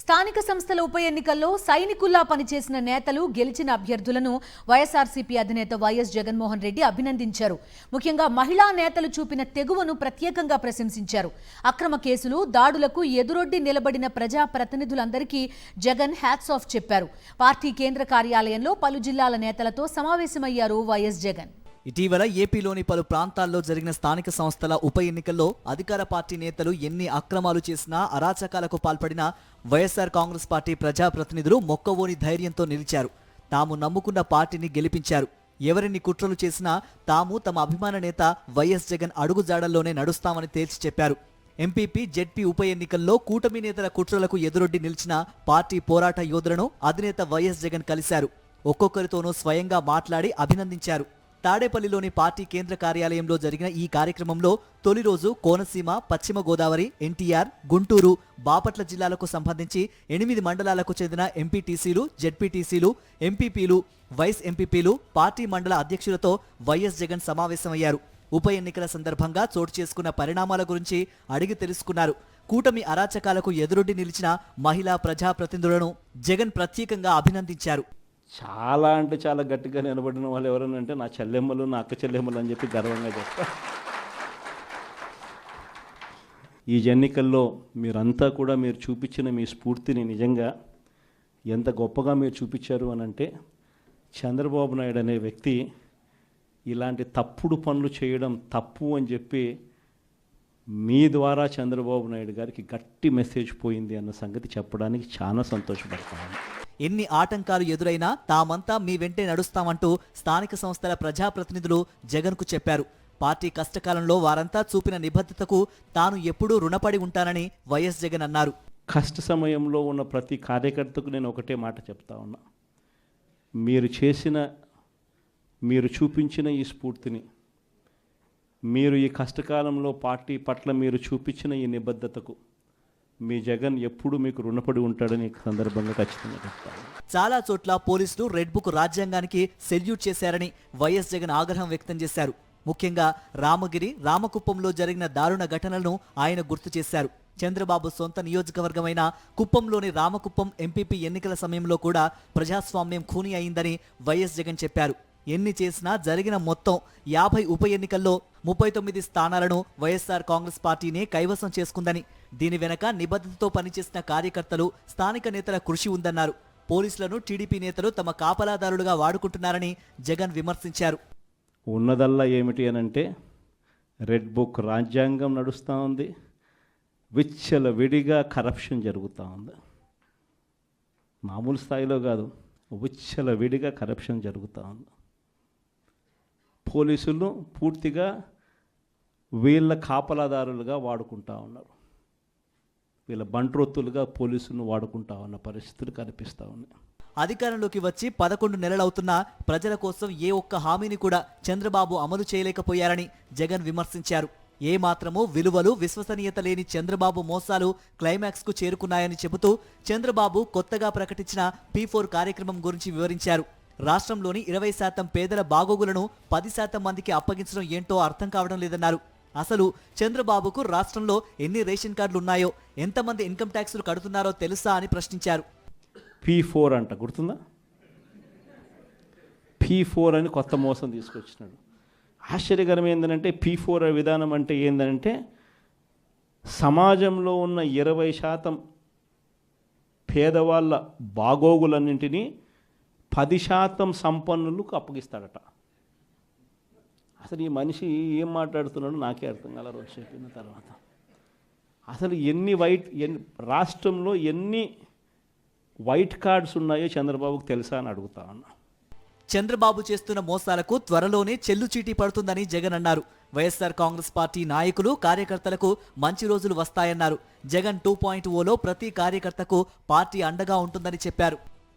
స్థానిక సంస్థల ఉప ఎన్నికల్లో సైనికుల్లా పనిచేసిన నేతలు గెలిచిన అభ్యర్థులను వైఎస్ఆర్సీపీ అధినేత వైఎస్ జగన్మోహన్ రెడ్డి అభినందించారు. ముఖ్యంగా మహిళా నేతలు చూపిన తెగువను ప్రత్యేకంగా ప్రశంసించారు. అక్రమ కేసులు, దాడులకు ఎదురొడ్డి నిలబడిన ప్రజా ప్రతినిధులందరికీ జగన్ హ్యాట్స్ ఆఫ్ చెప్పారు. పార్టీ కేంద్ర కార్యాలయంలో పలు జిల్లాల నేతలతో సమావేశమయ్యారు వైఎస్ జగన్. ఇటీవల ఏపీలోని పలు ప్రాంతాల్లో జరిగిన స్థానిక సంస్థల ఉప ఎన్నికల్లో అధికార పార్టీ నేతలు ఎన్ని అక్రమాలు చేసినా, అరాచకాలకు పాల్పడినా వైఎస్ఆర్ కాంగ్రెస్ పార్టీ ప్రజాప్రతినిధులు మొక్కవోని ధైర్యంతో నిలిచారు. తాము నమ్ముకున్న పార్టీని గెలిపించారు. ఎవరిని కుట్రలు చేసినా తాము తమ అభిమాన నేత వైఎస్ జగన్ అడుగుజాడల్లోనే నడుస్తామని తేల్చి చెప్పారు. ఎంపీపీ, జెడ్పీ ఉప ఎన్నికల్లో కూటమి నేతల కుట్రలకు ఎదురొడ్డి నిలిచిన పార్టీ పోరాట యోధులను అధినేత వైఎస్ జగన్ కలిశారు. ఒక్కొక్కరితోనూ స్వయంగా మాట్లాడి అభినందించారు. తాడేపల్లిలోని పార్టీ కేంద్ర కార్యాలయంలో జరిగిన ఈ కార్యక్రమంలో తొలి రోజు కోనసీమ, పశ్చిమ గోదావరి, ఎన్టీఆర్, గుంటూరు, బాపట్ల జిల్లాలకు సంబంధించి 8 మండలాలకు చెందిన ఎంపీటీసీలు, జెడ్పీటీసీలు, ఎంపీపీలు, వైస్ ఎంపీపీలు, పార్టీ మండల అధ్యక్షులతో వైఎస్ జగన్ సమావేశమయ్యారు. ఉప ఎన్నికల సందర్భంగా చోటు చేసుకున్న పరిణామాల గురించి అడిగి తెలుసుకున్నారు. కూటమి అరాచకాలకు ఎదురొడ్డి నిలిచిన మహిళా ప్రజాప్రతినిధులను జగన్ ప్రత్యేకంగా అభినందించారు. చాలా అంటే చాలా గట్టిగా నిలబడిన వాళ్ళు ఎవరైనా అంటే నా చెల్లెమ్మలు, నా అక్క చెల్లెమ్మలు అని చెప్పి గర్వంగా చెప్తా. ఈ ఎన్నికల్లో మీరంతా కూడా మీరు చూపించిన మీ స్ఫూర్తిని నిజంగా ఎంత గొప్పగా మీరు చూపించారు అని అంటే, చంద్రబాబు నాయుడు అనే వ్యక్తి ఇలాంటి తప్పుడు పనులు చేయడం తప్పు అని చెప్పి మీ ద్వారా చంద్రబాబు నాయుడు గారికి గట్టి మెసేజ్ పోయింది అన్న సంగతి చెప్పడానికి చాలా సంతోషపడతాను. ఎన్ని ఆటంకాలు ఎదురైనా తామంతా మీ వెంటే నడుస్తామంటూ స్థానిక సంస్థల ప్రజాప్రతినిధులు జగన్కు చెప్పారు. పార్టీ కష్టకాలంలో వారంతా చూపిన నిబద్ధతకు తాను ఎప్పుడూ రుణపడి ఉంటానని వైఎస్ జగన్ అన్నారు. కష్ట సమయంలో ఉన్న ప్రతి కార్యకర్తకు నేను ఒకటే మాట చెప్తా ఉన్నా. మీరు చూపించిన ఈ స్ఫూర్తిని, మీరు ఈ కష్టకాలంలో పార్టీ పట్ల మీరు చూపించిన ఈ నిబద్ధతకు మీ జగన్ ఎప్పుడు మీకు రుణపడి ఉంటాడని సందర్భంగా ఖచ్చితంగా చెప్తాను. చాలా చోట్ల పోలీసులు రెడ్ బుక్ రాజ్యాంగానికి సెల్యూట్ చేశారని వైఎస్ జగన్ ఆగ్రహం వ్యక్తం చేశారు. ముఖ్యంగా రామగిరి, రామకుప్పంలో జరిగిన దారుణ ఘటనలను ఆయన గుర్తు చేశారు. చంద్రబాబు సొంత నియోజకవర్గమైన కుప్పంలోని రామకుప్పం ఎంపీపీ ఎన్నికల సమయంలో కూడా ప్రజాస్వామ్యం ఖూనీ అయిందని వైఎస్ జగన్ చెప్పారు. ఎన్ని చేసినా జరిగిన మొత్తం 50 ఉప ఎన్నికల్లో 39 స్థానాలను వైఎస్ఆర్ కాంగ్రెస్ పార్టీనే కైవసం చేసుకుందని, దీని వెనక నిబద్ధతతో పనిచేసిన కార్యకర్తలు, స్థానిక నేతల కృషి ఉందన్నారు. పోలీసులను టీడీపీ నేతలు తమ కాపలాదారులుగా వాడుకుంటున్నారని జగన్ విమర్శించారు. ఉన్నదల్లా ఏమిటి అనంటే రెడ్ బుక్ రాజ్యాంగం నడుస్తూ ఉంది, విచ్చలవిడిగా కరప్షన్ జరుగుతూ ఉంది. మామూలు స్థాయిలో కాదు, విచ్చలవిడిగా కరప్షన్ జరుగుతూ ఉంది. పోలీసులు పూర్తిగా వీళ్ళ కాపలాదారులుగా వాడుకుంటా ఉన్నారు. వీళ్ళ బంట్రొత్తులుగా పోలీసులను వాడుకుంటా ఉన్న పరిస్థితులు కనిపిస్తూ ఉన్నాయి. అధికారంలోకి వచ్చి 11 నెలలవుతున్నా ప్రజల కోసం ఏ ఒక్క హామీని కూడా చంద్రబాబు అమలు చేయలేకపోయారని జగన్ విమర్శించారు. ఏ మాత్రమూ విలువలు, విశ్వసనీయత లేని చంద్రబాబు మోసాలు క్లైమాక్స్కు చేరుకున్నాయని చెబుతూ చంద్రబాబు కొత్తగా ప్రకటించిన P4 కార్యక్రమం గురించి వివరించారు. రాష్ట్రంలోని 20% పేదల బాగోగులను 10% మందికి అప్పగించడం ఏంటో అర్థం కావడం లేదన్నారు. అసలు చంద్రబాబుకు రాష్ట్రంలో ఎన్ని రేషన్ కార్డులు ఉన్నాయో, ఎంతమంది ఇన్కమ్ ట్యాక్సులు కడుతున్నారో తెలుసా అని ప్రశ్నించారు. P4 అంట, గుర్తుందా? P4 అని కొత్త మోసం తీసుకొచ్చినాడు. ఆశ్చర్యకరం ఏంటంటే P4 విధానం అంటే ఏంటంటే సమాజంలో ఉన్న 20% పేదవాళ్ళ బాగోగులన్నింటినీ 10% సంపన్నులకు అప్పగిస్తాడట. అసలు ఈ మనిషి ఏం మాట్లాడుతున్నాడో నాకే అర్థం కాల రోజు చెప్పిన తర్వాత. అసలు రాష్ట్రంలో ఎన్ని వైట్ కార్డ్స్ ఉన్నాయో చంద్రబాబుకు తెలుసా అని అడుగుతా ఉన్నా. చంద్రబాబు చేస్తున్న మోసాలకు త్వరలోనే చెల్లుచీటీ పడుతుందని జగన్ అన్నారు. వైఎస్ఆర్ కాంగ్రెస్ పార్టీ నాయకులు, కార్యకర్తలకు మంచి రోజులు వస్తాయన్నారు. జగన్ 2.0లో ప్రతి కార్యకర్తకు పార్టీ అండగా ఉంటుందని చెప్పారు.